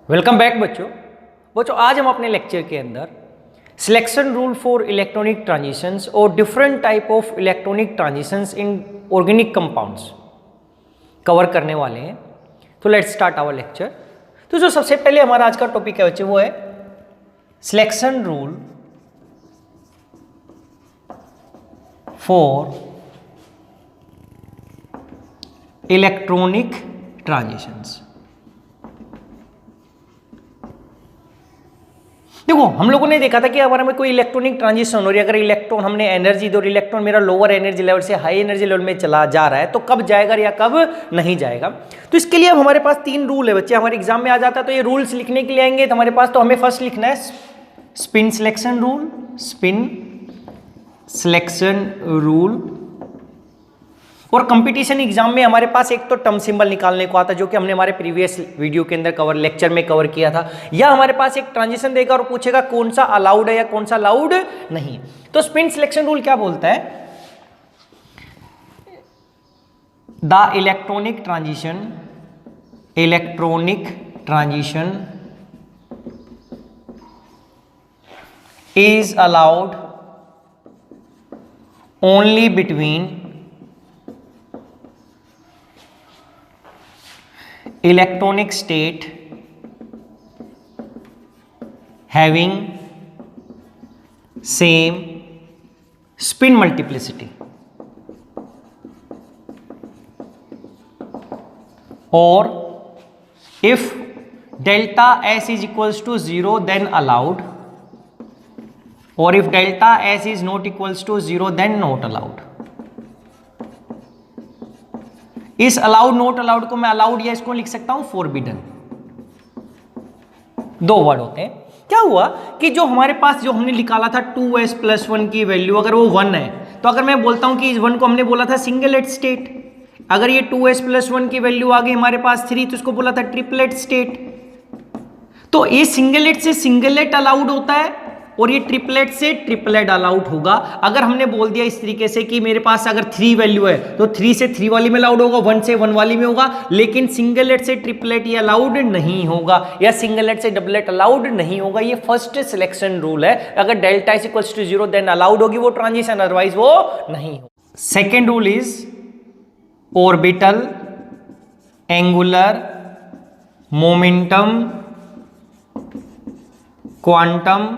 Welcome back बच्चों आज हम अपने लेक्चर के अंदर selection rule for electronic transitions और different type of electronic transitions in organic compounds cover करने वाले हैं। तो लेट्स स्टार्ट आवर लेक्चर। तो जो सबसे पहले हमारा आज का टॉपिक है बच्चे वो है selection rule for electronic transitions. देखो हम लोगों ने देखा था कि हमारे में कोई इलेक्ट्रॉनिक ट्रांजिशन हो रही है, अगर इलेक्ट्रॉन हमने एनर्जी दो, इलेक्ट्रॉन मेरा लोअर एनर्जी लेवल से हाई एनर्जी लेवल में चला जा रहा है तो कब जाएगा या कब नहीं जाएगा। तो इसके लिए अब हमारे पास 3 रूल है बच्चे, हमारे एग्जाम में आ जाता है। तो ये रूल्स लिखने के लिए आएंगे तो हमारे पास तो हमें फर्स्ट लिखना है spin selection rule, spin selection rule. और कंपटीशन एग्जाम में हमारे पास एक तो टर्म सिंबल निकालने को आता है जो कि हमने हमारे प्रीवियस वीडियो के अंदर लेक्चर में कवर किया था, या हमारे पास एक ट्रांजिशन देगा और पूछेगा कौन सा अलाउड है या कौन सा अलाउड नहीं। तो स्पिन सिलेक्शन रूल क्या बोलता है, the electronic transition is allowed only between electronic state having same spin multiplicity or if delta S is equals to 0 then allowed, or if delta S is not equals to 0 then not allowed। इस allowed note allowed को मैं allowed या इसको लिख सकता हूं forbidden. 2 word होते हैं। क्या हुआ कि जो हमारे पास जो हमने निकाला था 2s+1 की वैल्यू अगर वो 1 है तो अगर मैं बोलता हूं कि इस 1 को हमने बोला था सिंगलेट स्टेट, अगर ये 2s+1 की वैल्यू आ गई हमारे पास 3 तो इसको बोला था ट्रिपलेट स्टेट। तो ये सिंगलेट से सिंगलेट अलाउड होता है और ये ट्रिपलेट से ट्रिपलेट अलाउड होगा। अगर हमने बोल दिया इस तरीके से कि मेरे पास अगर 3 वैल्यू है तो 3 से 3 वाली में अलाउड होगा, 1 से 1 वाली में होगा, लेकिन सिंगलेट से ट्रिपलेट ये अलाउड नहीं होगा या सिंगलेट से डबलेट अलाउड नहीं होगा। ये फर्स्ट सिलेक्शन रूल है। अगर delta is equals to 0 then allowed होगी वो ट्रांजिशन, अदरवाइज वो नहीं हो। Second rule is orbital angular momentum quantum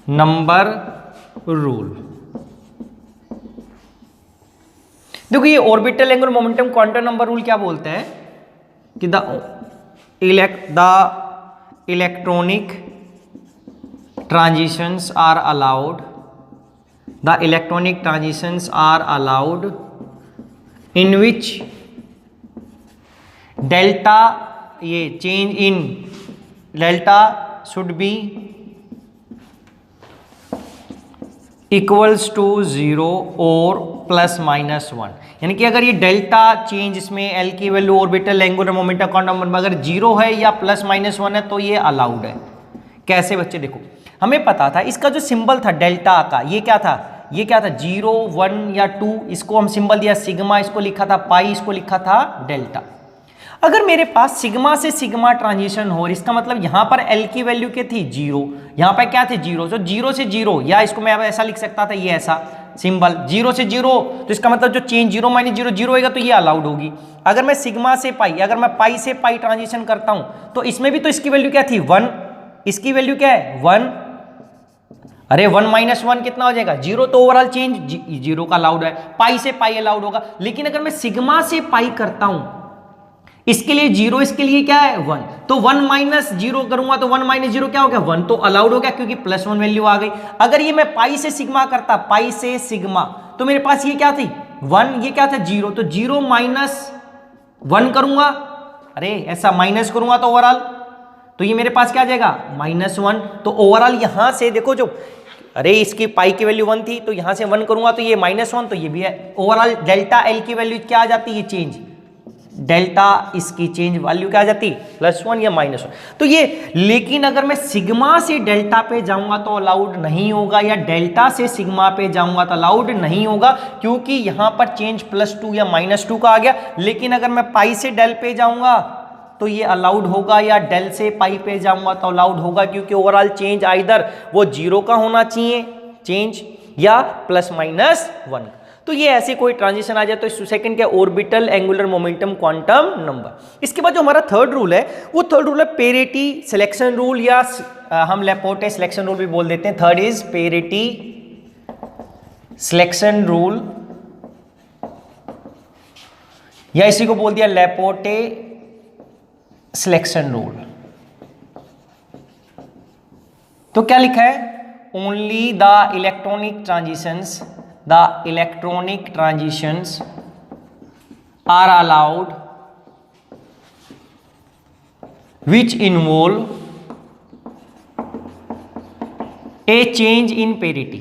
number rule. देखो ये orbital angular momentum quantum number rule क्या बोलते हैं कि the electronic transitions are allowed, the electronic transitions are allowed in which delta, ये change in delta should be equals to 0 और ±1। यानी कि अगर ये डेल्टा चेंज इसमें एल की value orbital angular momentum quantum number अगर 0 है या +-1 है तो ये अलाउड है। कैसे बच्चे, देखो हमें पता था इसका जो सिंबल था डेल्टा का, ये क्या था, 0 1 या 2, इसको हम सिंबल दिया सिग्मा, इसको लिखा था पाई, इसको लिखा था डेल्टा। अगर मेरे पास सिग्मा से सिग्मा ट्रांजिशन हो, इसका मतलब यहां पर एल की वैल्यू क्या थी 0, यहां पर क्या थे 0, तो 0 से 0, या इसको मैं ऐसा लिख सकता था, ये ऐसा सिंबल 0 से 0, तो इसका मतलब जो चेंज 0 - 0 0 होगा तो ये अलाउड होगी। अगर मैं सिग्मा से पाई, अगर मैं पाई से पाई ट्रांजिशन करता हूं तो इसमें भी तो इसकी वैल्यू क्या थी 1, इसकी वैल्यू क्या है 1, अरे 1 - 1 कितना हो जाएगा 0, तो ओवरऑल चेंज 0 का अलाउड है। पाई से पाई अलाउड होगा, लेकिन अगर मैं सिग्मा से पाई करता हूं इसके लिए 0, इसके लिए क्या है 1, तो 1 - 0 करूंगा तो 1 - 0 क्या हो गया 1, तो अलाउड हो गया क्योंकि +1 वैल्यू आ गई। अगर ये मैं पाई से सिग्मा करता, पाई से सिग्मा, तो मेरे पास ये क्या थी 1, ये क्या था 0, तो 0 - 1 करूंगा, अरे ऐसा माइनस करूंगा तो ओवरऑल, तो ये मेरे पास क्या आ जाएगा -1। तो ओवरऑल यहां से देखो जो, अरे इसकी पाई की वैल्यू 1 थी तो यहां से 1 करूंगा तो ये -1, तो ये भी है। ओवरऑल डेल्टा एल की वैल्यू क्या आ जाती है, चेंज डेल्टा इसकी चेंज वैल्यू क्या आ जाती +1 या -1। तो ये, लेकिन अगर मैं सिग्मा से डेल्टा पे जाऊंगा तो अलाउड नहीं होगा, या डेल्टा से सिग्मा पे जाऊंगा तो अलाउड नहीं होगा, क्योंकि यहां पर चेंज +2 या -2 का आ गया। लेकिन अगर मैं पाई से डेल पे जाऊंगा तो ये अलाउड होगा, या डेल से पाई पे जाऊंगा तो अलाउड होगा, क्योंकि ओवरऑल चेंज आइदर वो 0 का होना चाहिए चेंज या +-1। तो ये ऐसे कोई ट्रांजिशन आ जाए तो इस सेकंड क्या, orbital angular momentum quantum number. इसके बाद जो हमारा थर्ड रूल है वो थर्ड रूल है पेरिटी सिलेक्शन रूल, या हम लैपोर्टे सिलेक्शन रूल भी बोल देते हैं। Third is parity selection rule, या इसी को बोल दिया लैपोर्टे सिलेक्शन रूल। तो क्या लिखा है, only the electronic transitions are allowed which involve a change in parity।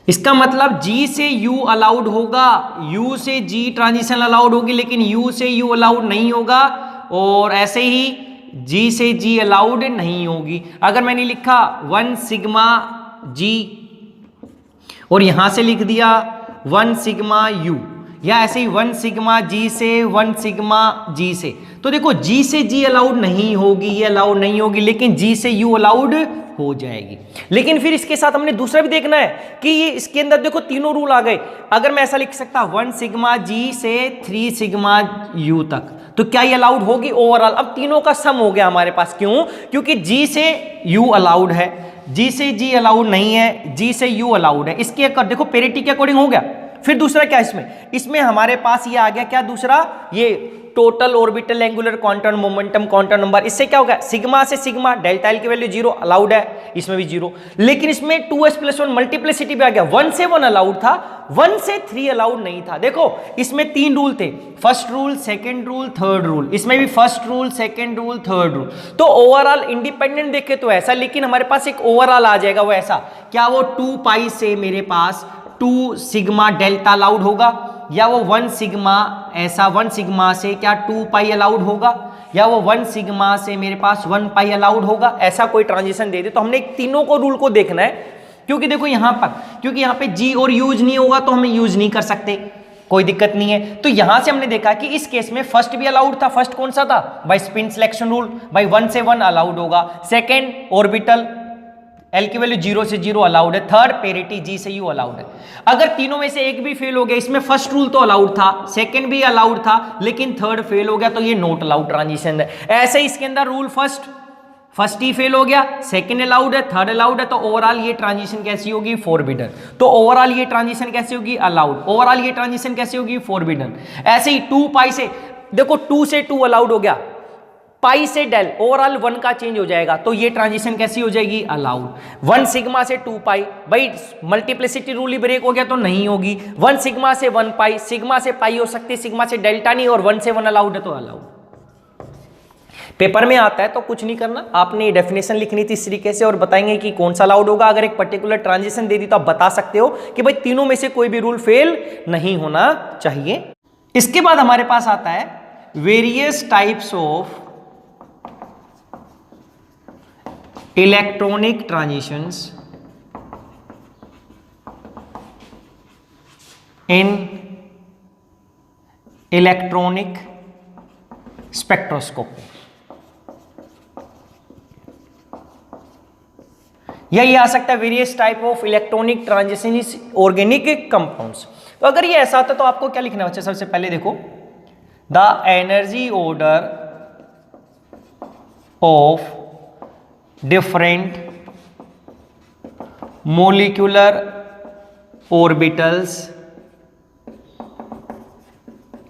इसका मतलब G से U अलाउड होगा, U से G ट्रांजिशन अलाउड होगी, लेकिन U से U अलाउड नहीं होगा, और ऐसे ही G से G अलाउड नहीं होगी। अगर मैंने लिखा 1 सिग्मा G और यहां से लिख दिया 1 सिग्मा U, या ऐसे ही 1 सिग्मा G से 1 सिग्मा G से, तो देखो G से G अलाउड नहीं होगी, ये अलाउड नहीं होगी, लेकिन G से U अलाउड हो जाएगी। लेकिन फिर इसके साथ हमने दूसरा भी देखना है कि ये इसके अंदर देखो तीनों रूल आ गए। अगर मैं ऐसा लिख सकता 1 सिग्मा G से 3 सिग्मा U तक, तो क्या ये अलाउड होगी ओवरऑल? अब तीनों का सम हो गया हमारे पास, क्यों? क्योंकि G से U अलाउड है, G से G अलाउड नहीं है, G से U अलाउड है। इसके देखो पेरिटी के अकॉर्डिंग हो गया। फिर दूसरा क्या इसमें हमारे पास ये आ गया क्या, दूसरा ये total orbital angular quantum momentum quantum number. इससे क्या होगा, सिग्मा से सिग्मा डेल्टा एल की वैल्यू 0 अलाउड है, इसमें भी 0, लेकिन इसमें 2s+1 मल्टीप्लिसिटी पे आ गया। 1 से 1 अलाउड था, 1 से 3 अलाउड नहीं था। देखो इसमें 3 रूल थे, first rule, second rule, third rule. इसमें भी first rule, second rule, third rule. तो ओवरऑल इंडिपेंडेंट देखे तो ऐसा, लेकिन हमारे पास एक ओवरऑल आ जाएगा, वो ऐसा क्या, वो 2 पाई से मेरे पास 2 सिग्मा डेल्टा अलाउड होगा, या वो 1 सिग्मा ऐसा 1 सिग्मा से क्या 2 पाई अलाउड होगा, या वो 1 सिग्मा से मेरे पास 1 पाई अलाउड होगा। ऐसा कोई ट्रांजिशन दे दे तो हमने तीनों को रूल को देखना है, क्योंकि देखो यहां पर, क्योंकि यहां पे G और यूज नहीं होगा तो हम यूज नहीं कर सकते, कोई दिक्कत नहीं है। तो यहां से हमने देखा कि इस केस में फर्स्ट भी अलाउड था। फर्स्ट कौन सा था, by spin selection rule, by 1 से 1 अलाउड होगा। सेकेंड ऑर्बिटल L की वैल्यू 0 से 0 अलाउड है। थर्ड पेरिटी G से U अलाउड है। अगर तीनों में से एक भी फेल हो गया, इसमें फर्स्ट रूल तो अलाउड था, सेकंड भी अलाउड था, लेकिन थर्ड फेल हो गया, तो ये नॉट अलाउड ट्रांजिशन है। ऐसे ही इसके अंदर रूल फर्स्ट ही फेल हो गया, सेकंड अलाउड है, थर्ड अलाउड है, तो ओवरऑल ये ट्रांजिशन कैसी होगी, फॉरबिडन। तो ओवरऑल ये ट्रांजिशन कैसी होगी, अलाउड। ओवरऑल ये ट्रांजिशन कैसी होगी, फॉरबिडन। ऐसे ही 2 पाई से, देखो 2 से 2 अलाउड हो गया, पाई से डेल, ओवरऑल 1 का चेंज हो जाएगा, तो ये ट्रांजिशन कैसी हो जाएगी, अलाउड। 1 सिग्मा से 2 पाई, भाई मल्टीप्लिसिटी रूल ही ब्रेक हो गया तो नहीं होगी। 1 सिग्मा से 1 पाई, सिग्मा से पाई हो सकती है, सिग्मा से डेल्टा नहीं, और 1 से 1 अलाउड है तो अलाउड। पेपर में आता है तो कुछ नहीं करना, आपने डेफिनेशन लिखनी थी इस तरीके से, और बताएंगे कि कौन सा अलाउड होगा। अगर एक पर्टिकुलर ट्रांजिशन दे दी तो आप बता सकते हो कि भाई तीनों में से कोई भी रूल फेल नहीं होना चाहिए। इसके बाद हमारे पास आता है various types of electronic transitions in electronic spectroscopy. या ये आ सकता है various type of electronic transition is organic compounds. तो अगर ये ऐसा होता तो आपको क्या लिखना है बच्चे, सबसे पहले देखो the energy order of different molecular orbitals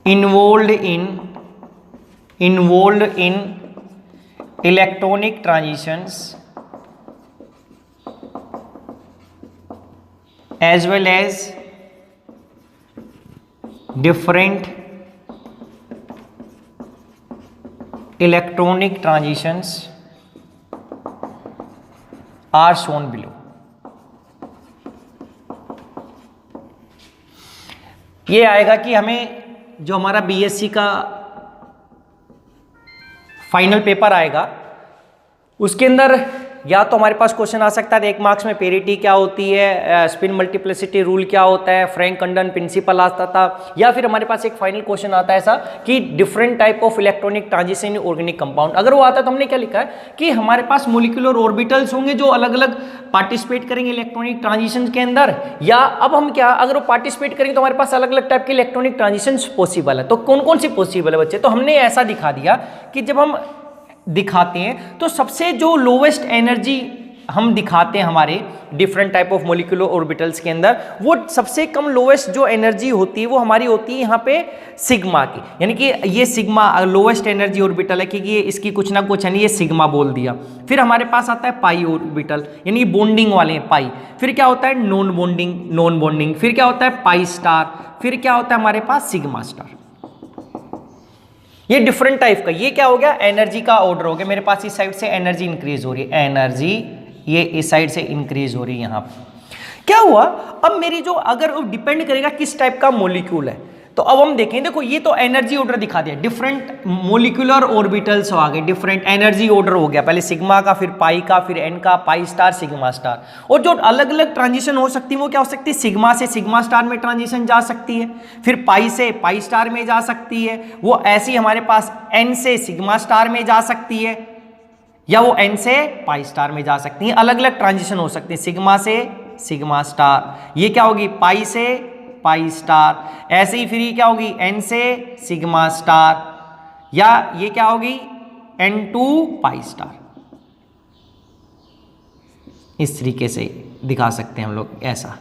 involved in electronic transitions as well as different electronic transitions are shown below. ये आएगा कि हमें जो हमारा बीएससी का फाइनल पेपर आएगा उसके अंदर या तो हमारे पास क्वेश्चन आ सकता है 1 मार्क्स में पेरिटी क्या होती है, स्पिन मल्टीप्लिसिटी रूल क्या होता है, फ्रैंक कंडन प्रिंसिपल आता था, या फिर हमारे पास एक फाइनल क्वेश्चन आता है ऐसा कि different type of electronic transition in organic compound. अगर वो आता है तो हमने क्या लिखा है कि हमारे पास मोलिकुलर ऑर्बिटल्स होंगे जो अलग अलग पार्टिसिपेट करेंगे इलेक्ट्रॉनिक ट्रांजिशन के अंदर, या अब हम क्या, अगर वो पार्टिसिपेट करेंगे तो हमारे पास अलग अलग टाइप के इलेक्ट्रॉनिक ट्रांजिशन पॉसिबल है। तो कौन कौन सी पॉसिबल है बच्चे, तो हमने ऐसा दिखा दिया कि जब हम दिखाते हैं तो सबसे जो लोवेस्ट एनर्जी हम दिखाते हैं हमारे different type of molecular orbitals के अंदर, वो सबसे कम लोवेस्ट जो एनर्जी होती है वो हमारी होती है यहाँ पे सिग्मा की, यानी कि ये सिग्मा लोवेस्ट एनर्जी ऑर्बिटल है क्योंकि ये इसकी कुछ ना कुछ है नहीं, ये सिग्मा बोल दिया। फिर हमारे पास आता है पाई ऑर्बिटल, यानी बॉन्डिंग वाले हैं पाई। फिर क्या होता है नॉन बॉन्डिंग। फिर क्या होता है पाई स्टार। फिर क्या होता है हमारे पास सिग्मा स्टार। ये डिफरेंट टाइप का, ये क्या हो गया एनर्जी का ऑर्डर हो गया। मेरे पास इस साइड से एनर्जी इंक्रीज हो रही है, एनर्जी ये इस साइड से इंक्रीज हो रही है। यहां पे क्या हुआ, अब मेरी जो अगर डिपेंड करेगा किस टाइप का मॉलिक्यूल है, तो अब हम देखें, देखो ये तो एनर्जी ऑर्डर दिखा दिया, डिफरेंट मोलिकुलर ऑर्बिटल्स आ गए, डिफरेंट एनर्जी ऑर्डर हो गया, पहले सिग्मा का, फिर पाई का, फिर एन का, पाई स्टार, सिग्मा स्टार। और जो अलग अलग ट्रांजिशन हो सकती है वो क्या हो सकती है, सिग्मा से सिग्मा स्टार में ट्रांजिशन जा सकती है, फिर पाई से पाई स्टार में जा सकती है, वो ऐसी हमारे पास एन से सिग्मा स्टार में जा सकती है, या वो एन से पाई स्टार में जा सकती है। अलग अलग ट्रांजिशन हो सकती है, सिग्मा से सिग्मा स्टार, ये क्या होगी पाई से पाई स्टार, ऐसे ही फिर ये क्या होगी एन से सिग्मा स्टार, या ये क्या होगी N2 पाई स्टार। इस तरीके से दिखा सकते हैं हम लोग ऐसा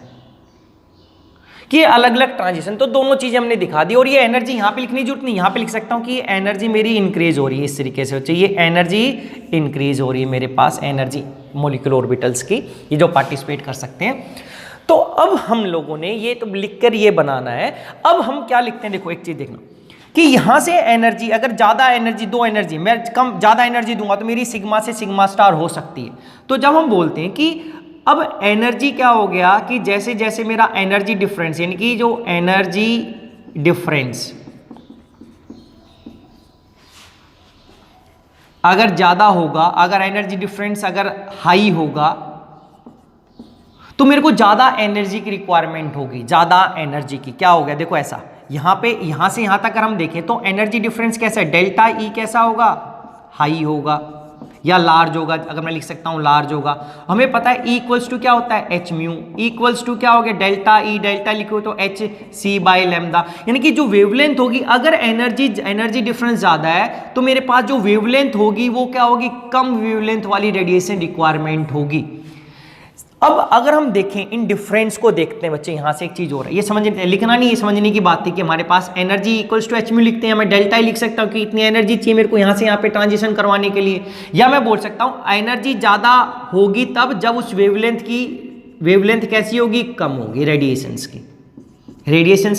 कि अलग अलग ट्रांजिशन। तो दोनों चीजें हमने दिखा दी, और ये एनर्जी यहां पे लिखने की जरूरत नहीं, यहां पे लिख सकता हूं कि एनर्जी मेरी इंक्रीज हो रही है। इस तरीके से बच्चे ये एनर्जी इंक्रीज हो रही है मेरे पास, एनर्जी मोलिकुलर ऑर्बिटल्स की, ये जो पार्टिसिपेट कर सकते हैं। तो अब हम लोगों ने ये तो लिखकर ये बनाना है। अब हम क्या लिखते हैं, देखो एक चीज देखना कि यहां से एनर्जी, अगर ज्यादा एनर्जी, दो एनर्जी, मैं कम ज्यादा एनर्जी दूंगा तो मेरी सिग्मा से सिग्मा स्टार हो सकती है। तो जब हम बोलते हैं कि अब एनर्जी क्या हो गया कि जैसे जैसे मेरा एनर्जी डिफरेंस, यानी कि जो एनर्जी डिफरेंस अगर ज्यादा होगा, अगर एनर्जी डिफरेंस अगर हाई होगा, तो मेरे को ज्यादा एनर्जी की रिक्वायरमेंट होगी, ज्यादा एनर्जी की। क्या हो गया देखो ऐसा, यहां पे यहां से यहां तक अगर हम देखें तो एनर्जी डिफरेंस कैसा है, डेल्टा ई कैसा होगा, हाई होगा या लार्ज होगा। अगर मैं लिख सकता हूं लार्ज होगा, हमें पता है ई इक्वल्स टू क्या होता है H mu, E equals to क्या हो गया डेल्टा ई, डेल्टा लिखो तो एच सी बाई लैम्डा, यानी कि जो वेवलेंथ होगी, अगर एनर्जी डिफरेंस ज्यादा है तो मेरे पास जो वेवलेंथ होगी वो क्या होगी, कम वेवलेंथ वाली रेडिएशन रिक्वायरमेंट होगी। अब अगर हम देखें इन डिफरेंस को देखते हैं बच्चे, यहां से एक चीज और है, ये समझने लिखना नहीं, ये समझने की बात थी कि हमारे पास energy equals to H mu लिखते हैं, मैं डेल्टा ही लिख सकता हूं कि इतनी एनर्जी चाहिए मेरे को यहां से यहां पे ट्रांजिशन करवाने के लिए, या मैं बोल सकता हूं एनर्जी ज्यादा होगी तब जब उस वेवलेंथ कैसी होगी, कम होगी, रेडिएशंस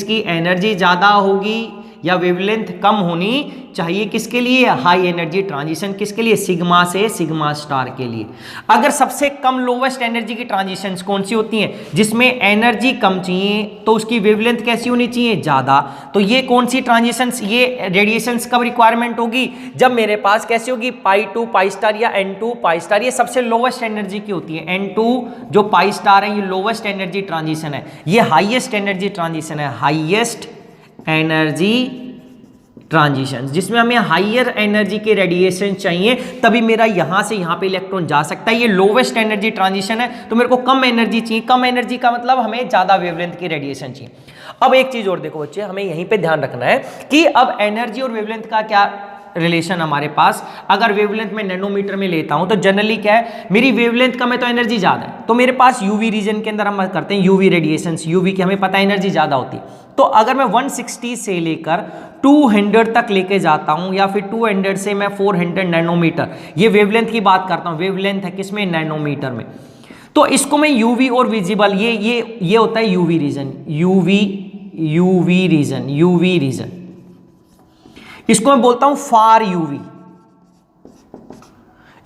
की एनर्जी ज्यादा होगी या वेवलेंथ कम होनी चाहिए, किसके लिए, हाई एनर्जी ट्रांजिशन, किसके लिए, सिग्मा से सिग्मा स्टार के लिए। अगर सबसे कम लोवेस्ट एनर्जी की ट्रांजिशंस कौन सी होती हैं, जिसमें एनर्जी कम चाहिए तो उसकी वेवलेंथ कैसी होनी चाहिए, ज्यादा। तो ये कौन सी ट्रांजिशंस, ये रेडिएशंस कब रिक्वायरमेंट होगी, जब मेरे पास कैसी होगी पाई 2 पाई स्टार या N2 पाई स्टार, ये सबसे लोवेस्ट एनर्जी की होती है। N2 जो पाई स्टार है ये लोवेस्ट एनर्जी ट्रांजिशन है, ये हाईएस्ट एनर्जी ट्रांजिशन है, हाईएस्ट एनर्जी ट्रांजिशन, जिसमें हमें हाइयर एनर्जी के रेडिएशन चाहिए, तभी मेरा यहां से यहां पे इलेक्ट्रॉन जा सकता है। ये लोवेस्ट एनर्जी ट्रांजिशन है, तो मेरे को कम एनर्जी चाहिए, कम एनर्जी का मतलब हमें ज्यादा वेवलेंथ की रेडिएशन चाहिए। अब एक चीज और देखो बच्चे, हमें यहीं पे ध्यान रखना है कि अब एनर्जी और वेवलेंथ का क्या रिलेशन हमारे पास। अगर वेवलेंथ में नैनोमीटर में लेता हूं तो जनरली क्या है, मेरी वेवलेंथ कम है तो एनर्जी ज्यादा है, तो मेरे पास यूवी रीजन के अंदर हम करते हैं यूवी रेडिएशन, यूवी की हमें पता है एनर्जी ज्यादा होती है। तो अगर मैं 160 से लेकर 200 तक लेके जाता हूं, या फिर 200 से मैं 400 नैनोमीटर, ये वेवलेंथ की बात करता हूं, वेवलेंथ है किसमें, नैनोमीटर में, तो इसको मैं यूवी और विजिबल, ये होता है यूवी रीजन, यूवी रीजन, इसको मैं बोलता हूं फार यूवी,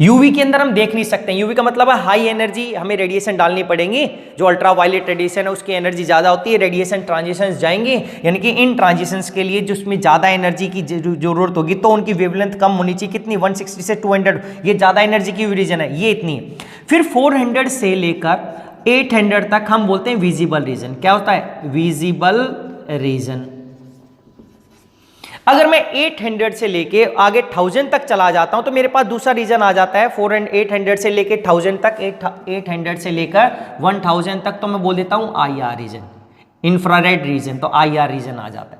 यूवी के अंदर हम देख नहीं सकते, यूवी का मतलब है हाई एनर्जी हमें रेडिएशन डालनी पड़ेंगी, जो अल्ट्रा वायलेट रेडिएशन है उसकी एनर्जी ज़्यादा होती है, रेडिएशन ट्रांजिशंस जाएंगे, यानी कि इन ट्रांजिशंस के लिए जिसमें ज़्यादा एनर्जी की जरूरत होगी तो उनकी वेवलेंथ कम होनी चाहिए, कितनी 160 से 200, ये ज़्यादा एनर्जी की रीजन है, ये इतनी है। फिर 400 से लेकर 800 तक हम बोलते हैं विजिबल रीजन। क्या होता है? Visible region. अगर मैं 800 से लेके आगे 1000 तक चला जाता हूं तो मेरे पास दूसरा रीजन आ जाता है। 800 से लेके 1000 तक, 800 से लेकर 1000 तक तो मैं बोल देता हूं IR रीजन, इंफ्रारेड रीजन, तो IR रीजन आ जाता है।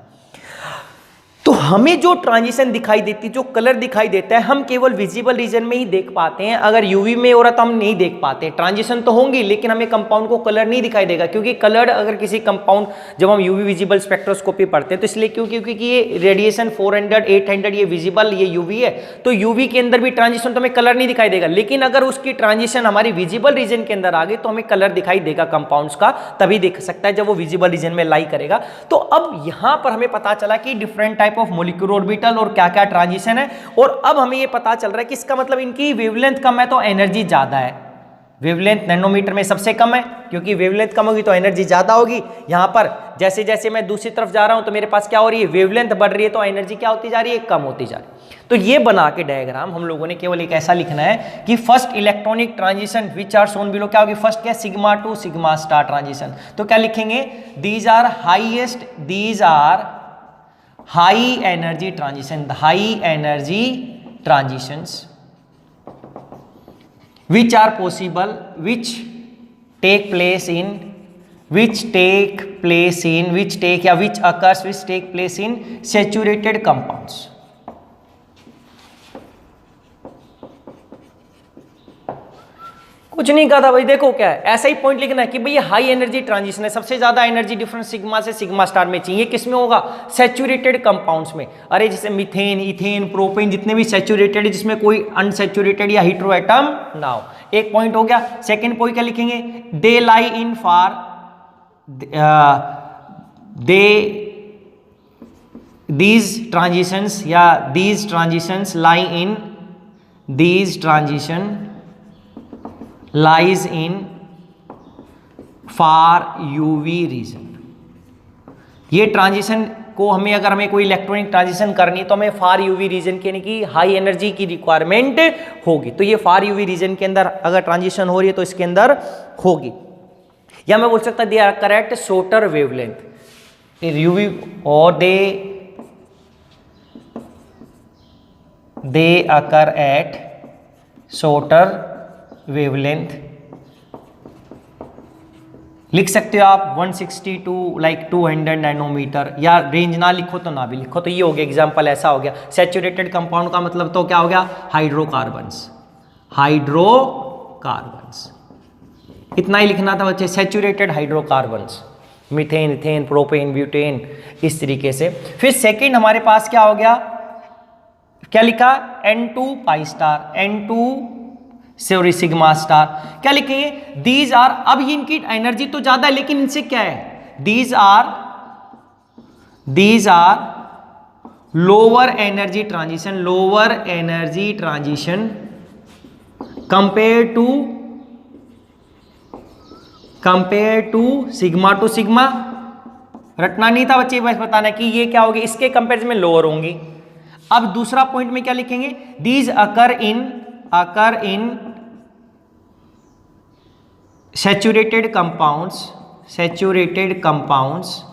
तो हमें जो ट्रांजिशन दिखाई देती है, जो कलर दिखाई देता है, हम केवल विजिबल रीजन में ही देख पाते हैं। अगर यूवी में हो रहा तो हम नहीं देख पाते। ट्रांजिशन तो होंगी लेकिन हमें कंपाउंड को कलर नहीं दिखाई देगा, क्योंकि कलर अगर किसी कंपाउंड, जब हम यूवी विजिबल स्पेक्ट्रोस्कोपी पढ़ते हैं तो इसलिए क्योंकि ये रेडिएशन 400 800 ये विजिबल, ये यूवी है, तो यूवी के अंदर भी ट्रांजिशन तो हमें कलर नहीं दिखाई देगा। लेकिन अगर उसकी ट्रांजिशन हमारी विजिबल रीजन के अंदर आ गई तो हमें कलर दिखाई देगा कंपाउंड्स का, तभी देख सकता है जब वो विजिबल रीजन में लाई करेगा। तो अब यहां पर हमें पता चला कि different type of molecular orbital और क्या क्या ट्रांजिशन है, और अब हमें ये पता चल रहा है कि इसका मतलब इनकी वेवलेंथ कम है तो एनर्जी ज्यादा है। वेवलेंथ नैनोमीटर में सबसे कम है, क्योंकि वेवलेंथ कम होगी तो एनर्जी ज्यादा होगी। यहां पर जैसे जैसे मैं दूसरी तरफ जा रहा हूं तो मेरे पास क्या हो रही है? वेवलेंथ बढ़ रही है, तो एनर्जी क्या होती जा रही है? कम होती जा रही है। तो ये बना के डायग्राम हम लोगों ने केवल एक ऐसा लिखना है कि first electronic transition which are shown below, क्या होगी? फर्स्ट क्या? Sigma to sigma star transition. तो क्या लिखेंगे? These are highest, these are high energy transition, the high energy transitions which are possible, which take place in, which occurs, which take place in saturated compounds. कुछ नहीं कहा था भाई, देखो क्या है, ऐसा ही पॉइंट लिखना है कि भाई ये हाई एनर्जी ट्रांजिशन है, सबसे ज्यादा एनर्जी डिफरेंस सिग्मा से सिग्मा स्टार में चाहिए। किसमें होगा? सैचुरेटेड कंपाउंड्स में। अरे जैसे मीथेन, इथेन, प्रोपेन, जितने भी सैचुरेटेड है, जिसमें कोई अनसैचुरेटेड या हेटेरो एटम ना हो। एक पॉइंट हो गया। सेकेंड पॉइंट क्या लिखेंगे? दे लाई इन फॉर, these transitions या these transitions lie in, these transition lies in far UV region। ये ट्रांजिशन को अगर हमें कोई इलेक्ट्रॉनिक ट्रांजिशन करनी है तो हमें फार यूवी रीजन के, यानी कि हाई एनर्जी की रिक्वायरमेंट होगी। तो ये फार यूवी रीजन के अंदर अगर ट्रांजिशन हो रही है तो इसके अंदर होगी। या मैं बोल सकता they are correct shorter wavelength UV, और they occur at shorter wavelength. लिख सकते हो आप 160 टू लाइक 200 नैनोमीटर, या रेंज ना लिखो तो ना भी लिखो, तो ये हो गया एग्जांपल, ऐसा हो गया। सैचुरेटेड कंपाउंड का मतलब तो क्या हो गया? हाइड्रोकार्बन्स, हाइड्रोकार्बन्स, इतना ही लिखना था बच्चे, saturated hydrocarbons, methane, ethane, propane, butane, इस तरीके से। फिर सेकेंड हमारे पास क्या हो गया? क्या लिखा? N2 pi star, N2 sorry sigma star. क्या लिखेंगे? दीज आर, अब ये इनकी एनर्जी तो ज्यादा है लेकिन इनसे क्या है? These are lower energy transition, lower energy transition compare to sigma to sigma. रटना नहीं था बच्चे, बस बताना कि ये क्या होगी, इसके कंपेरिजन में लोअर होंगी। अब दूसरा पॉइंट में क्या लिखेंगे? These occur in saturated compounds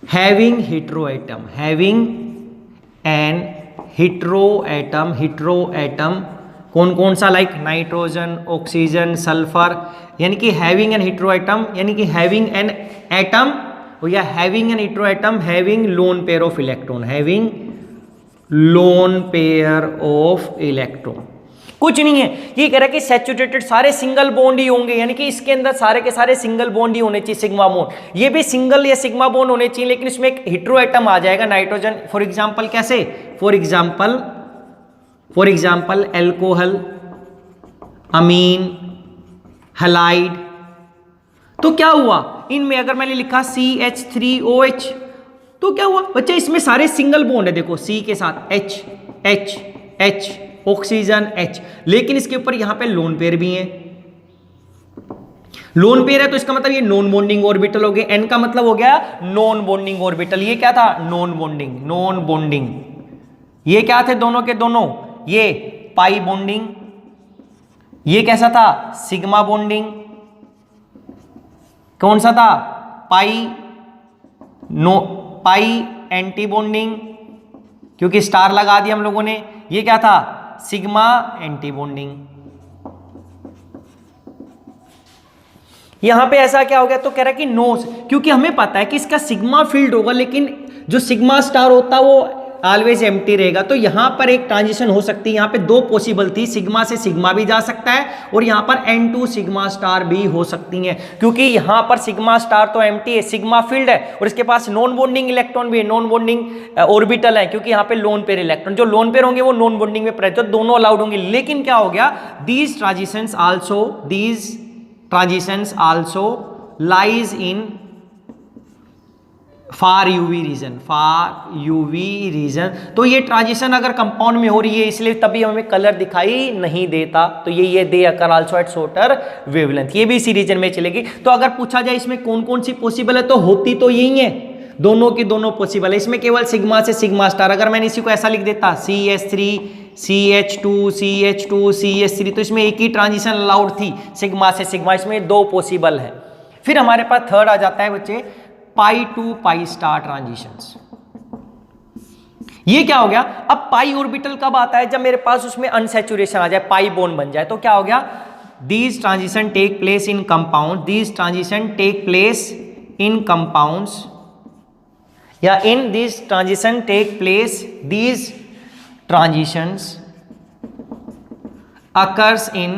having heteroatom, having an heteroatom कौन कौन सा? लाइक नाइट्रोजन, ऑक्सीजन, सल्फर, यानी कि हैविंग एन हेटेरोएटम, यानी कि हैविंग एन एटम, या having an heteroatom having loan pair of electron, having loan pair of electron. कुछ नहीं है, ये कह रहा है कि सैचुरेटेड सारे सिंगल बॉन्ड ही होंगे, यानी कि इसके अंदर सारे के सारे सिंगल बॉन्ड ही होने चाहिए, सिग्मा बॉन्ड। ये भी सिंगल या सिग्मा बॉन्ड होने चाहिए, लेकिन इसमें एक हेटेरोएटम आ जाएगा नाइट्रोजन। फॉर एग्जांपल कैसे? For example alcohol, amine, halide. तो क्या हुआ इनमें? अगर मैंने लिखा CH3OH तो क्या हुआ बच्चे? इसमें सारे सिंगल बॉन्ड है, देखो C के साथ H H H oxygen H, लेकिन इसके ऊपर यहां पे लोन पेयर भी है। लोन पेयर है तो इसका मतलब ये नॉन बॉन्डिंग ऑर्बिटल हो गया। N का मतलब हो गया नॉन बॉन्डिंग ऑर्बिटल। ये क्या था? Non bonding, non bonding. ये क्या थे दोनों के दोनों? ये पाई बॉन्डिंग। ये कैसा था? Sigma bonding. कौन सा था? पाई एंटी बॉन्डिंग, क्योंकि स्टार लगा दिया हम लोगों ने। ये क्या था? Sigma anti bonding. यहां पे ऐसा क्या हो गया? तो कह रहा है कि नोस, क्योंकि हमें पता है कि इसका सिग्मा फील्ड होगा, लेकिन जो सिग्मा स्टार होता है वो ऑलवेज एम्प्टी रहेगा। तो यहां पर एक ट्रांजिशन हो सकती है। यहां पे दो पॉसिबल थी, सिग्मा से सिग्मा भी जा सकता है और यहां पर N2 सिग्मा स्टार भी हो सकती है, क्योंकि यहां पर सिग्मा स्टार तो एम्प्टी है, सिग्मा फील्ड है और इसके पास नॉन बॉन्डिंग इलेक्ट्रॉन भी है, नॉन बॉन्डिंग ऑर्बिटल है, क्योंकि यहां पे लोन पेयर इलेक्ट्रॉन, जो लोन पेयर होंगे वो नॉन बॉन्डिंग में प्रेजेंट, तो दोनों अलाउड होंगे। लेकिन क्या हो गया? These transitions also lies in far UV region. तो ये ट्रांजिशन अगर कंपाउंड में हो रही है, इसलिए तभी हमें कलर दिखाई नहीं देता। तो ये दे अकर आल्सो एट शॉर्टर वेवलेंथ, ये भी इसी रीजन में चलेगी। तो अगर पूछा जाए इसमें कौन कौन सी पॉसिबल है, तो होती तो यही है, दोनों की दोनों पॉसिबल है। इसमें केवल सिग्मा से सिग्मा स्टार, अगर मैंने इसी को ऐसा लिख देता CH3 CH2 CH2 CH3, तो इसमें एक ही ट्रांजिशन अलाउड थी, सिग्मा से सिग्मा। इसमें दो पॉसिबल है। फिर हमारे पास थर्ड आ जाता है बच्चे पाई टू पाई स्टार ट्रांजिशंस। ये क्या हो गया? अब पाई ऑर्बिटल कब आता है? जब मेरे पास उसमें अनसैचुरेशन आ जाए, पाई बॉन्ड बन जाए। तो क्या हो गया? These transition take place in compound, these transition take place in compounds, या in this transition take place, these transitions occurs in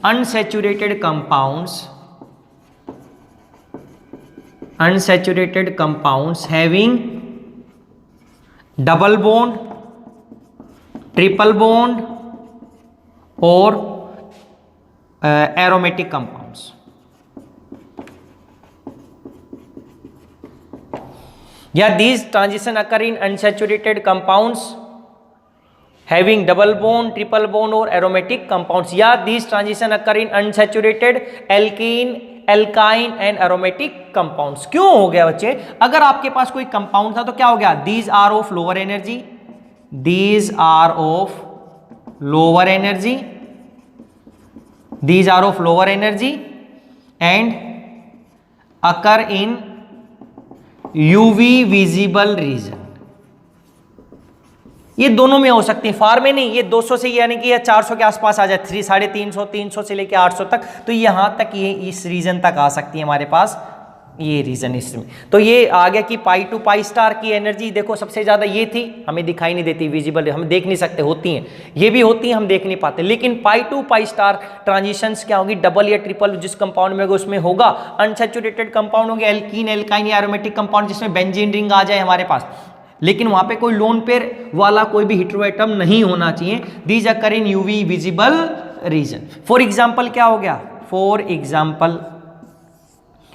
unsaturated compounds having double bond, triple bond or aromatic compounds. Yeah, these transition occur in unsaturated compounds having double bond, triple bond or aromatic compounds. Yeah, these transition occur in unsaturated alkyne and aromatic compounds. क्यों हो गया बच्चे? अगर आपके पास कोई compound था तो क्या हो गया? These are of lower energy, these are of lower energy, these are of lower energy and occur in UV visible region. ये दोनों में हो सकती है, फार में नहीं। ये 200 से यानी कि 400 के आसपास आ जाए, 350 से लेके 800 तक, तो यहां तक ये इस रीजन तक आ सकती है हमारे पास, ये रीजन इसमें। तो ये आ गया कि पाई टू पाई स्टार की एनर्जी देखो सबसे ज्यादा ये थी, हमें दिखाई नहीं देती, विजिबल हम देख नहीं सकते, होती हैं, ये भी होती हैं, हम देख नहीं पाते। लेकिन पाई टू पाई स्टार ट्रांजिशंस क्या होगी? डबल या ट्रिपल जिस कंपाउंड में होगा उसमें होगा। अनसैचुरेटेड कंपाउंड होंगे, एल्कीन एल्काइन या एरोमेटिक कंपाउंड जिसमें बेंजीन रिंग आ जाए हमारे पास, लेकिन वहां पे कोई लोन पेयर वाला कोई भी हेटेरोएटम नहीं होना चाहिए। These occur in UV visible reason. For example क्या हो गया? फॉर एग्जांपल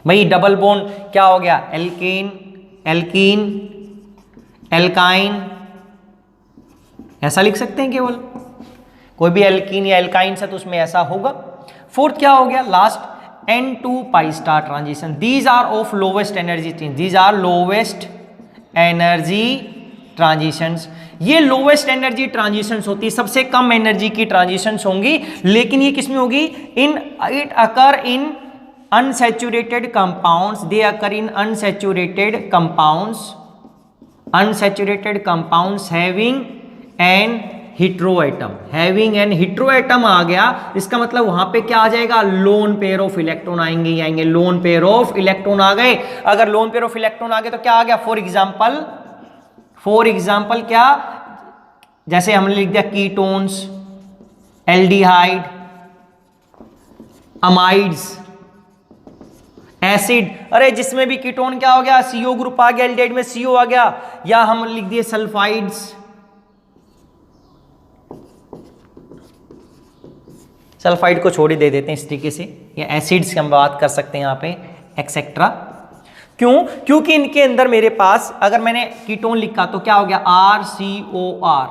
भाई डबल बॉन्ड क्या हो गया? एल्कीन एल्काइन, ऐसा लिख सकते हैं केवल, कोई भी एल्कीन या एल्काइन से तो उसमें ऐसा होगा। फोर्थ क्या हो गया? Last N2 pi star transition. These are of lowest energy, these are lowest energy transitions. ये लोवेस्ट एनर्जी ट्रांजिशंस होती है, सबसे कम एनर्जी की ट्रांजिशंस होंगी, लेकिन ये किसमें होगी? It occur in unsaturated compounds, they occur in unsaturated compounds having an heteroatom आ गया, इसका मतलब वहां पे क्या आ जाएगा? लोन पेयर ऑफ इलेक्ट्रॉन आएंगे, लोन पेयर ऑफ इलेक्ट्रॉन आ गए। अगर लोन पेयर ऑफ इलेक्ट्रॉन आ गए तो क्या आ गया? फॉर एग्जाम्पल क्या? जैसे हमने लिख दिया कीटोन्स, एल्डिहाइड, अमाइड्स, एसिड। अरे जिसमें भी कीटोन क्या हो गया? CO ग्रुप आ गया, एल्डिहाइड में CO आ गया, या हम लिख दिए सल्फाइड्स, सल्फाइड को छोड़ ही दे देते हैं इस तरीके से, या एसिड्स की हम बात कर सकते हैं यहाँ पे, एक्सेट्रा। क्यों? क्योंकि इनके अंदर मेरे पास अगर मैंने कीटोन लिखा तो क्या हो गया? RCOR,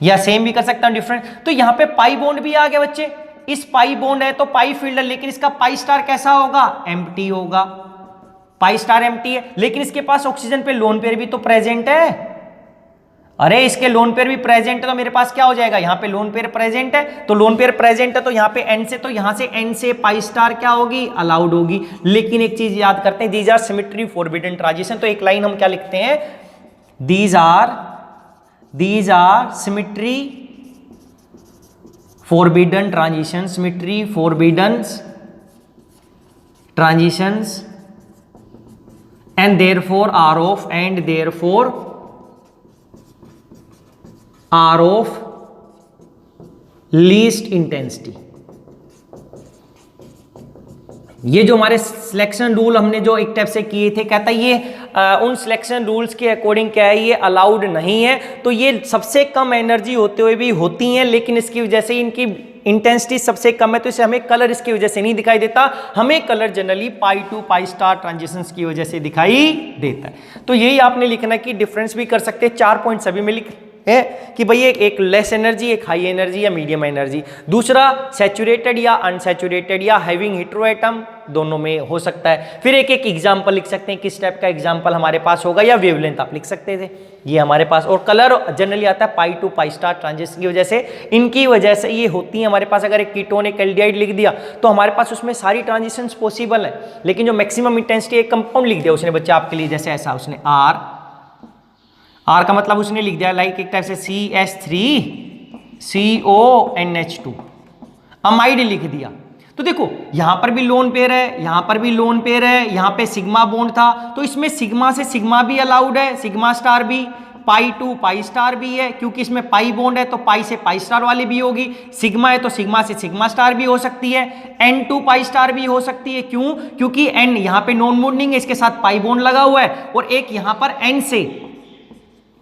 या सेम भी कर सकता हूं डिफरेंट। तो यहां पे पाई बॉन्ड भी आ गया बच्चे, इस पाई बॉन्ड है तो पाई फील्ड है, लेकिन इसका पाई स्टार कैसा होगा, एम्प्टी होगा, पाई स्टार एम्प्टी है। लेकिन इसके पास ऑक्सीजन पे लोन पेयर भी तो प्रेजेंट है, अरे इसके लोन पेयर भी प्रेजेंट है, तो मेरे पास क्या हो जाएगा, यहां पे लोन पेयर प्रेजेंट है, तो लोन पेयर प्रेजेंट है तो यहां पे एन से, तो यहां से एन से पाई स्टार क्या होगी, अलाउड होगी। लेकिन एक चीज याद करते हैं, these are symmetry forbidden transition, तो एक लाइन हम क्या लिखते हैं, these are symmetry forbidden transitions, symmetry forbidden transitions, and therefore are of least intensity। ये जो हमारे सिलेक्शन रूल हमने जो एक टाइप से किए थे, कहता है ये उन सिलेक्शन रूल्स के अकॉर्डिंग क्या है, ये अलाउड नहीं है। तो ये सबसे कम एनर्जी होते हुए भी होती हैं, लेकिन इसकी वजह से इनकी इंटेंसिटी सबसे कम है, तो इसे हमें कलर इसकी वजह से नहीं दिखाई देता, हमें colour generally pi to pi star transitions की वजह से दिखाई देता है। तो यही आपने लिखना कि डिफरेंस भी कर सकते हैं, 4 पॉइंट सभी में लिख है कि भाई एक लेस एनर्जी, एक हाई एनर्जी या मीडियम एनर्जी, दूसरा सैचुरेटेड या अनसैचुरेटेड या हैविंग हेटेरोएटम, दोनों में हो सकता है। फिर एक एक एग्जांपल लिख सकते हैं, किस टाइप का एग्जांपल हमारे पास होगा, या वेवलेंथ आप लिख सकते थे, ये हमारे पास। और कलर जनरली आता है पाई टू पाई स्टार ट्रांजिशन की वजह से, इनकी वजह से ये होती है हमारे पास। अगर एक कीटोन एक एल्डिहाइड लिख दिया तो हमारे पास उसमें सारी ट्रांजिशंस पॉसिबल है, लेकिन जो मैक्सिमम इंटेंसिटी एक कंपाउंड लिख दिया उसने बच्चे आपके लिए, जैसे ऐसा उसने आर का मतलब उसने लिख दिया लाइक एक टाइप से CH3CONH2 अमाइड लिख दिया। तो देखो यहां पर भी लोन पेयर है, यहां पर भी लोन पेयर है, यहां पे सिग्मा बॉन्ड था, तो इसमें सिग्मा से सिग्मा भी अलाउड है, सिग्मा स्टार भी, पाई टू पाई स्टार भी है, क्योंकि इसमें पाई बॉन्ड है तो पाई से पाई स्टार वाली भी होगी, सिग्मा है तो सिग्मा से सिग्मा स्टार भी हो सकती है, एन टू पाई स्टार भी हो सकती है। क्यों, क्योंकि एन यहां पे नॉन बॉन्डिंग है, इसके साथ पाई बॉन्ड लगा हुआ है, और एक यहां पर एन से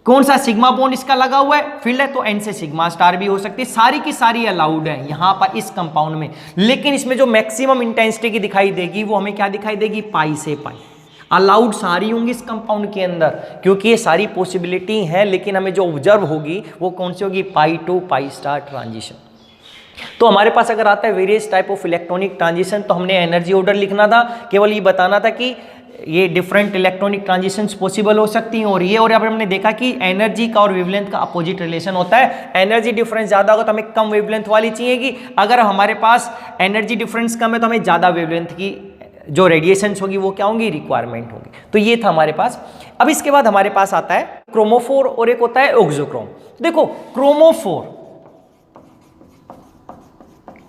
कौन सा सिग्मा बॉन्ड इसका लगा हुआ है, फील्ड है, तो एन से सिग्मा स्टार भी हो सकती है। सारी की सारी अलाउड है यहां पर इस कंपाउंड में, लेकिन इसमें जो मैक्सिमम इंटेंसिटी की दिखाई देगी वो हमें क्या दिखाई देगी, पाई से पाई। अलाउड सारी होंगी इस कंपाउंड के अंदर, क्योंकि ये सारी पॉसिबिलिटी है, लेकिन हमें जो ऑब्जर्व होगी वो कौन सी होगी, पाई टू पाई स्टार ट्रांजिशन। तो हमारे पास अगर आता है various type of electronic transition, तो हमने एनर्जी ऑर्डर लिखना था, केवल ये बताना था कि ये डिफरेंट इलेक्ट्रॉनिक ट्रांजिशंस पॉसिबल हो सकती हैं। और ये और यहाँ पर हमने देखा कि एनर्जी का और वेवलेंथ का अपोजिट रिलेशन होता है, एनर्जी डिफरेंस ज़्यादा होगा तो हमें कम वेवलेंथ वाली चाहिएगी, अगर हमारे पास एनर्जी डिफरेंस कम है तो हमें ज़्यादा वेवलेंथ की जो रेडिएशंस होगी वो क्या होंगी, रिक्वायरमेंट होगी। तो ये था हमारे पास। अब इसके बाद हमारे पास आता है क्रोमोफोर और एक होता है ऑक्सोक्रोम। देखो क्रोमोफोर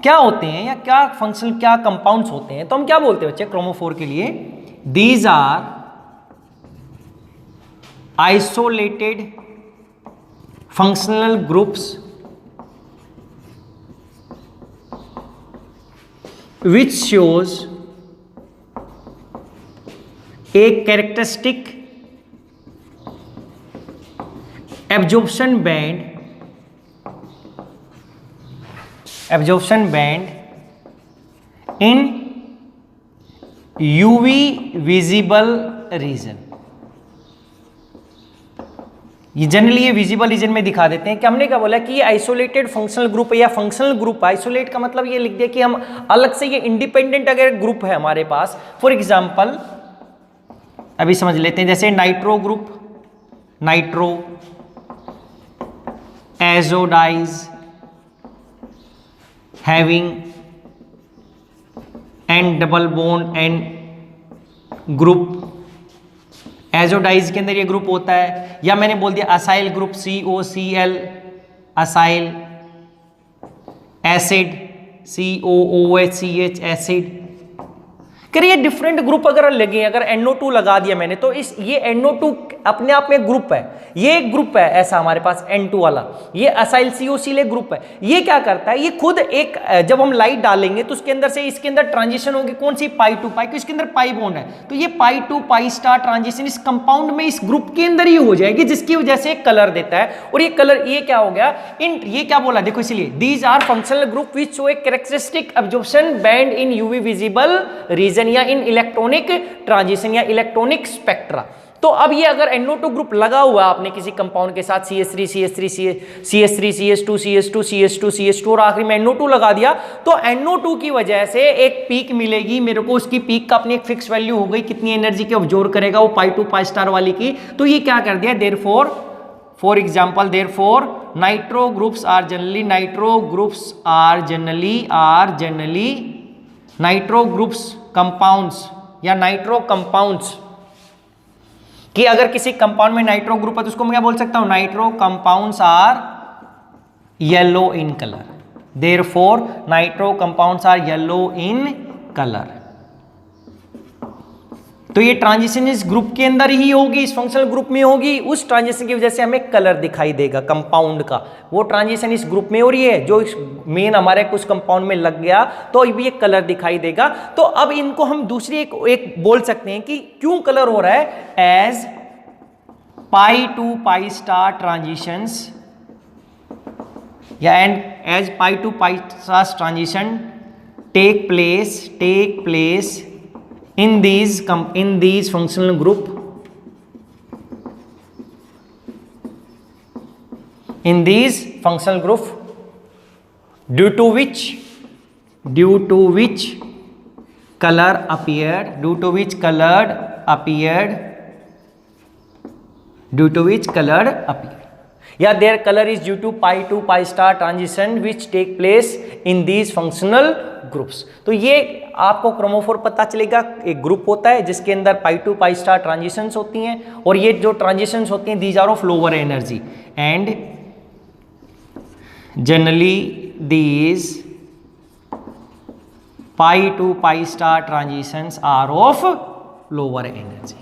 क्या होते हैं या क्या फंक्शन, क्या कंपाउंड्स होते हैं, तो हम क्या बोलते हैं बच्चे क्रोमोफोर के लिए, these are isolated functional groups which shows a characteristic absorption band in UV visible region. ये जनरली ये विजिबल रीजन में दिखा देते हैं कि हमने क्या बोला कि ये आइसोलेटेड फंक्शनल ग्रुप है या फंक्शनल ग्रुप। आइसोलेट का मतलब ये लिख दिया कि हम अलग से, ये इंडिपेंडेंट अगर ग्रुप है हमारे पास, फॉर एग्जांपल अभी समझ लेते हैं, जैसे nitro group, nitro azo dyes having and double bond and group, azo dyes के अंदर ये ग्रुप होता है। या मैंने बोल दिया acyl group, COCl acyl, acid COOH acid. करिए डिफरेंट ग्रुप अगर लगे, अगर NO2 लगा दिया मैंने, तो इस ये NO2 अपने आप में ग्रुप है, ये एक ग्रुप है ऐसा हमारे पास N2 वाला, ये असाइल COCl ग्रुप है। ये क्या करता है, ये खुद एक, जब हम लाइट डालेंगे तो उसके अंदर से इसके अंदर ट्रांजिशन होगी कौन सी, पाई टू पाई, क्योंकि इसके अंदर पाई बॉन्ड है, तो ये पाई टू पाई स्टार ट्रांजिशन इस कंपाउंड में, इस ग्रुप के अंदर ही हो जाएगी, जिसकी वजह से कलर देता है। और ये कलर, ये क्या हो गया, ये क्या बोला देखो, इसलिए these are functional group which show a characteristic absorption band in UV visible region या इन इलेक्ट्रॉनिक ट्रांजिशन या इलेक्ट्रॉनिक स्पेक्ट्रा। तो अब ये अगर NO2 ग्रुप लगा हुआ है आपने किसी कंपाउंड के साथ CH3 CH3 CH3 CH2 CH2 CH2 CH2 और आखिरी में NO2 लगा दिया, तो NO2 की वजह से एक पीक मिलेगी मेरे को। उसकी पीक का अपनी एक फिक्स वैल्यू हो गई, कितनी एनर्जी के ऑब्जॉर्व करेगा वो पाई 2 पाई स्टार वाली की। तो ये क्या कर दिया, therefore for example therefore nitro groups are generally nitro groups compounds या नाइट्रो कंपाउंड्स, कि अगर किसी कंपाउंड में नाइट्रो ग्रुप है तो उसको मैं क्या बोल सकता हूं, nitro compounds are yellow in colour. Therefore nitro compounds are yellow in colour. तो ये ट्रांजिशन इस ग्रुप के अंदर ही होगी, इस फंक्शनल ग्रुप में होगी, उस ट्रांजिशन की वजह से हमें कलर दिखाई देगा कंपाउंड का। वो ट्रांजिशन इस ग्रुप में हो रही है जो मेन हमारे कुछ कंपाउंड में लग गया, तो अब ये कलर दिखाई देगा। तो अब इनको हम दूसरी एक बोल सकते हैं कि क्यों कलर हो रहा है, as pi to pi star transitions या and as pi to pi star transition take place in these functional group, due to which color appeared, या their color is due to pi to pi star transition which take place in these functional groups। तो ये आपको chromophore पता चलेगा, एक group होता है जिसके अंदर pi to pi star transitions होती हैं, और ये जो ट्रांजिशंस होती हैं these are of lower energy, and generally these pi to pi star transitions are of lower energy.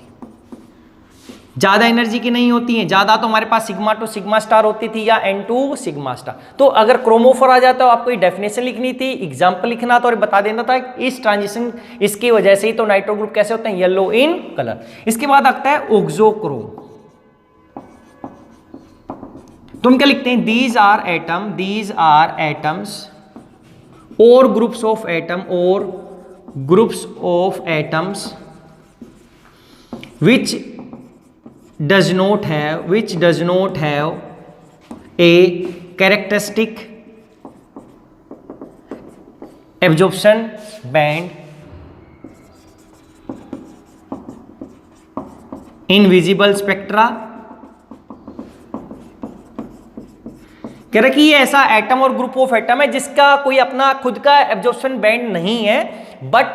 ज्यादा एनर्जी की नहीं होती है, ज्यादा तो हमारे पास सिग्मा टू सिग्मा स्टार होती थी या N2 सिग्मा स्टार। तो अगर क्रोमोफोर आ जाता है, आपको ये डेफिनेशन लिखनी थी, एग्जांपल लिखना था और बता देना था इस ट्रांजिशन इसकी वजह से ही तो नाइट्रो ग्रुप कैसे होते हैं, येलो इन कलर। इसके बाद आता है ऑक्सोक्रोम। तुम क्या लिखते हैं, दीज आर एटम्स और groups of atoms which does not have a characteristic absorption band in visible spectra। कह रहे कि ये ऐसा एटम और ग्रुप ऑफ एटम है जिसका कोई अपना खुद का एब्जॉर्प्शन बैंड नहीं है, but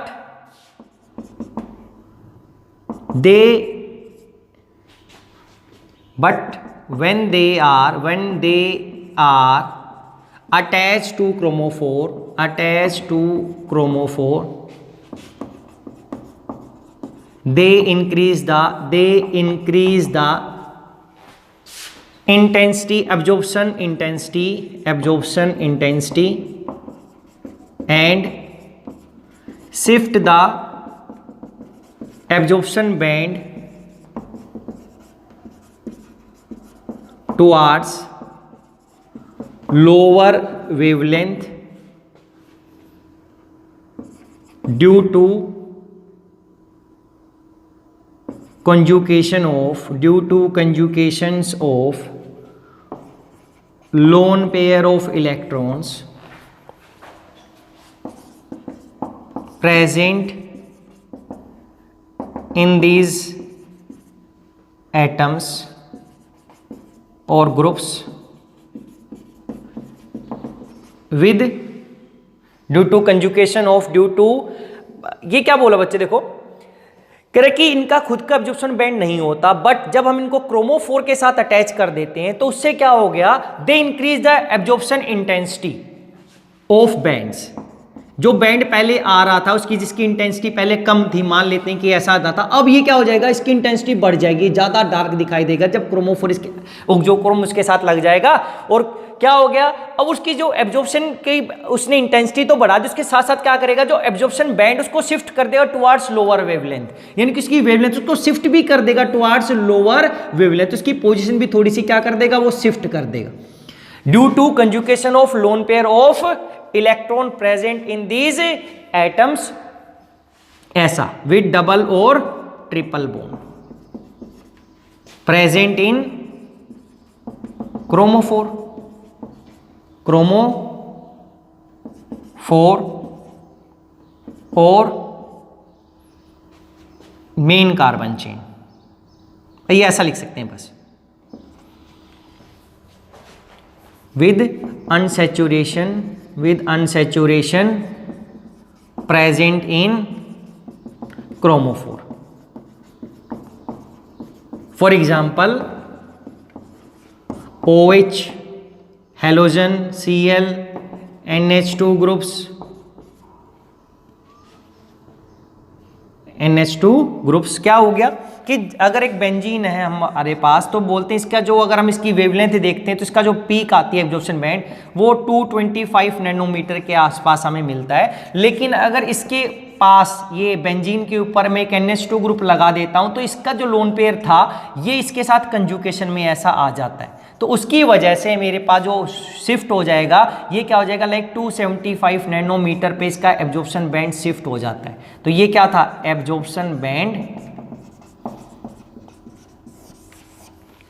when they are attached to chromophore they increase the absorption intensity and shift the absorption band towards lower wavelength due to conjugations of lone pair of electrons present in these atoms or groups with due to ये क्या बोला बच्चे, देखो कह रहे कि इनका खुद का एब्जॉर्प्शन बैंड नहीं होता, बट जब हम इनको क्रोमोफोर के साथ अटैच कर देते हैं तो उससे क्या हो गया, they increase the absorption intensity of bands. जो बैंड पहले आ रहा था उसकी जिसकी इंटेंसिटी पहले कम थी, मान लेते हैं कि ऐसा आता था, अब ये क्या हो जाएगा, इसकी इंटेंसिटी बढ़ जाएगी, ज्यादा डार्क दिखाई देगा जब क्रोमोफोर इसके ऑक्सोक्रोम उसके साथ लग जाएगा। और क्या हो गया, अब उसकी जो एब्जॉर्प्शन की उसने इंटेंसिटी तो बढ़ा दी, उसके साथ साथ क्या करेगा, जो एब्जॉर्प्शन बैंड उसको शिफ्ट कर देगा टुवार्ड्स लोअर वेवलेंथ, यानी कि उसकी वेवलेंथ उसको शिफ्ट भी कर देगा टुवार्ड्स लोअर वेवलेंथ, उसकी पोजीशन भी थोड़ी सी क्या कर देगा, वो शिफ्ट कर देगा। Due to conjugation of lone pair of electron present in these atoms, ऐसा विद डबल और triple bond. Present in chromophore, chromophore और मेन कार्बन चेन, ये ऐसा लिख सकते हैं बस। With unsaturation present in chromophore. For example OH, halogen, Cl, NH2 groups, क्या हो गया कि अगर एक बेंजीन है हमारे पास, तो बोलते हैं इसका जो, अगर हम इसकी वेवलेंथ देखते हैं तो इसका जो पीक आती है एब्जॉर्प्शन बैंड वो 225 नैनोमीटर के आसपास हमें मिलता है। लेकिन अगर इसके पास ये बेंजीन के ऊपर में एक NH2 ग्रुप लगा देता हूं तो इसका जो लोन पेयर था ये इसके साथ कंजुकेशन में ऐसा आ जाता है, तो उसकी वजह से मेरे पास जो शिफ्ट हो जाएगा ये क्या हो जाएगा, लाइक 275 नैनोमीटर पे इसका एब्जॉर्प्शन बैंड शिफ्ट हो जाता है। तो ये क्या था, एब्जॉर्प्शन बैंड,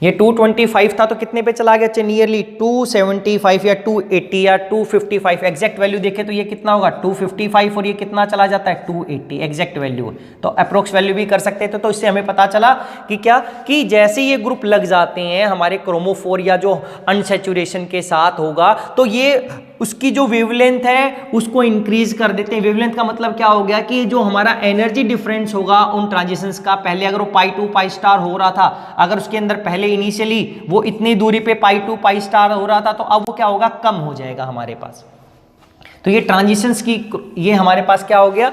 ये 225 था तो कितने पे चला गया, नियरली 275 या 280 या 255, एग्जैक्ट वैल्यू देखें तो ये कितना होगा 255 और ये कितना चला जाता है 280, एग्जैक्ट वैल्यू। तो अप्रोक्स वैल्यू भी कर सकते थे। तो इससे हमें पता चला कि क्या, कि जैसे ये ग्रुप लग जाते हैं हमारे क्रोमोफोर या जो अनसैचुरेशन के साथ होगा तो ये उसकी जो वेवलेंथ है उसको इंक्रीज कर देते हैं। वेवलेंथ का मतलब क्या हो गया कि जो हमारा एनर्जी डिफरेंस होगा उन ट्रांजिशंस का, पहले अगर वो π2 π हो रहा था, अगर उसके अंदर पहले इनिशियली वो इतनी दूरी पे π2 π हो रहा था, तो अब वो क्या होगा, कम हो जाएगा हमारे पास। तो ये ट्रांजिशंस की, ये हमारे पास क्या हो गया,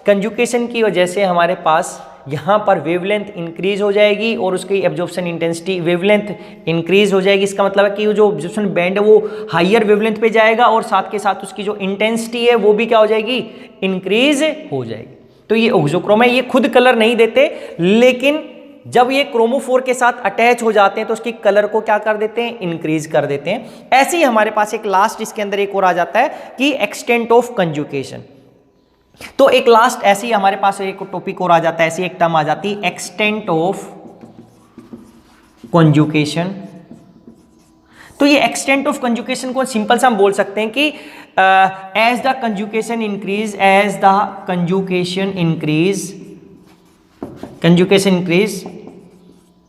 कंजुकेशन की वजह से हमारे पास यहाँ पर वेवलेंथ इंक्रीज हो जाएगी और उसकी एब्जॉर्प्शन इंटेंसिटी, वेवलेंथ इंक्रीज हो जाएगी। इसका मतलब है कि जो एब्जॉर्प्शन बैंड है वो हायर वेवलेंथ पे जाएगा और साथ के साथ उसकी जो इंटेंसिटी है वो भी क्या हो जाएगी, इंक्रीज हो जाएगी। तो ये ऑक्सोक्रोम है, ये खुद कलर नहीं देते, लेकिन जब ये क्रोमोफोर के साथ अटैच हो जाते हैं तो उसकी कलर को क्या कर देते हैं, इंक्रीज कर देते हैं। ऐसे ही हमारे पास एक लास्ट इसके अंदर एक और आ जाता है कि एक्सटेंट ऑफ कंजुकेशन। तो एक लास्ट ऐसे ही हमारे पास एक टॉपिक और आ जाता है, ऐसी एक टर्म आ जाती है एक्सटेंट ऑफ कंजुकेशन। तो ये एक्सटेंट ऑफ कंजुकेशन को सिंपल सा हम बोल सकते हैं कि as the conjugation increase,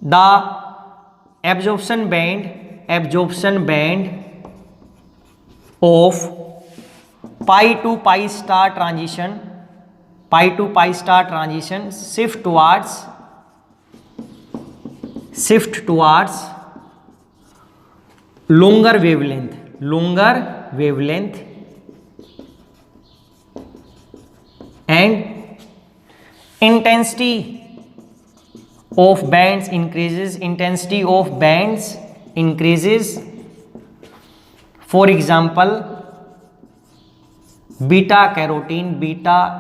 the absorption band of π to π star transition shift towards longer wavelength and intensity of bands increases, for example beta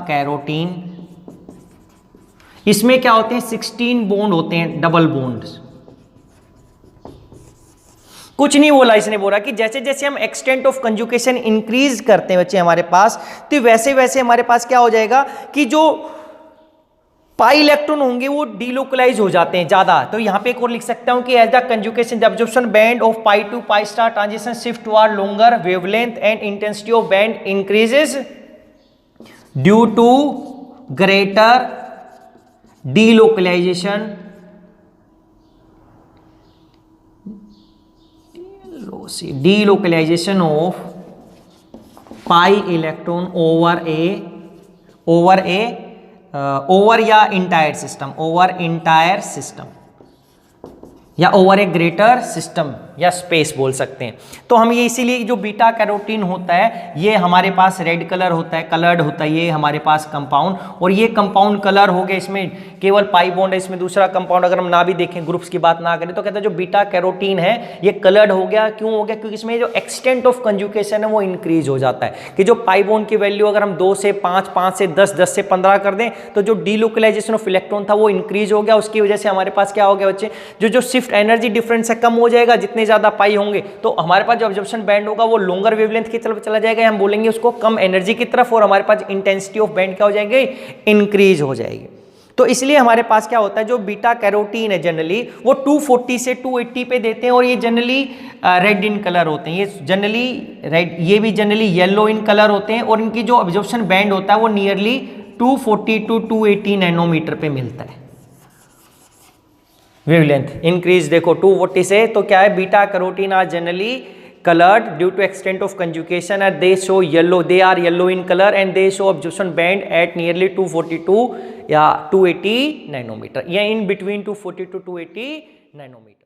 carotene, इसमें क्या होते हैं, 16 बॉन्ड होते हैं, डबल बॉन्ड्स। कुछ नहीं बोला इसने, बोला कि जैसे जैसे हम एक्सटेंट ऑफ कंजुकेशन इंक्रीज करते हैं बच्चे हमारे पास, तो वैसे वैसे हमारे पास क्या हो जाएगा कि जो पाई इलेक्ट्रॉन होंगे वो डीलोकलाइज हो जाते हैं ज्यादा। तो यहां पे एक और लिख सकता हूं कि as the conjugation the absorption band of π to π star transition shift toward longer wavelength and intensity of band increases due to greater delocalisation of pi electron over या इंटायर सिस्टम या ओवर ए ग्रेटर सिस्टम या space बोल सकते हैं। तो हम ये इसीलिए जो बीटा कैरोटीन होता है ये हमारे पास रेड कलर होता है, कलर्ड होता है ये हमारे पास कंपाउंड, और ये कंपाउंड कलर हो गया, इसमें केवल पाई बॉन्ड है, इसमें दूसरा कंपाउंड अगर हम ना भी देखें, ग्रुप्स की बात ना करें, तो कहते हैं जो बीटा कैरोटीन है ये कलर्ड हो गया। क्यों हो गया, क्योंकि इसमें जो एक्सटेंट ऑफ कंजुकेशन है वो इंक्रीज हो जाता है कि जो पाई बॉन्ड की वैल्यू अगर हम 2 से 5, 5 से 10, 10 से 15 कर दें तो जो डीलोकलाइजेशन ऑफ इलेक्ट्रॉन था वो इंक्रीज हो गया। उसकी वजह से हमारे पास क्या हो गया बच्चे, जो शिफ्ट एनर्जी डिफरेंस है कम हो जाएगा। जितने ज्यादा पाई होंगे तो हमारे पास जो एब्जॉर्प्शन बैंड होगा वो लॉन्गर वेवलेंथ की तरफ चला जाएगा, हम बोलेंगे उसको कम एनर्जी की तरफ, और हमारे पास इंटेंसिटी ऑफ बैंड क्या हो जाएगी, इंक्रीज हो जाएगी। तो इसलिए हमारे पास क्या होता है, जो बीटा कैरोटीन है जनरली वो 240 से 280 पे देते हैं, और ये जनरली रेड इन कलर होते हैं, ये जनरली रेड, ये भी जनरली येलो इन कलर होते हैं, और इनकी जो अब्जॉर्प्शन बैंड होता है वो नियरली 240 टू 280 नैनोमीटर पे मिलता है। वेवलेंथ इंक्रीज देखो 240 से, तो क्या है, beta carotene are generally colored due to extent of conjugation and they show yellow, they are yellow in color and they show absorption band at nearly 242 या 280 nanometre, या in between 240 to 280 नैनोमीटर।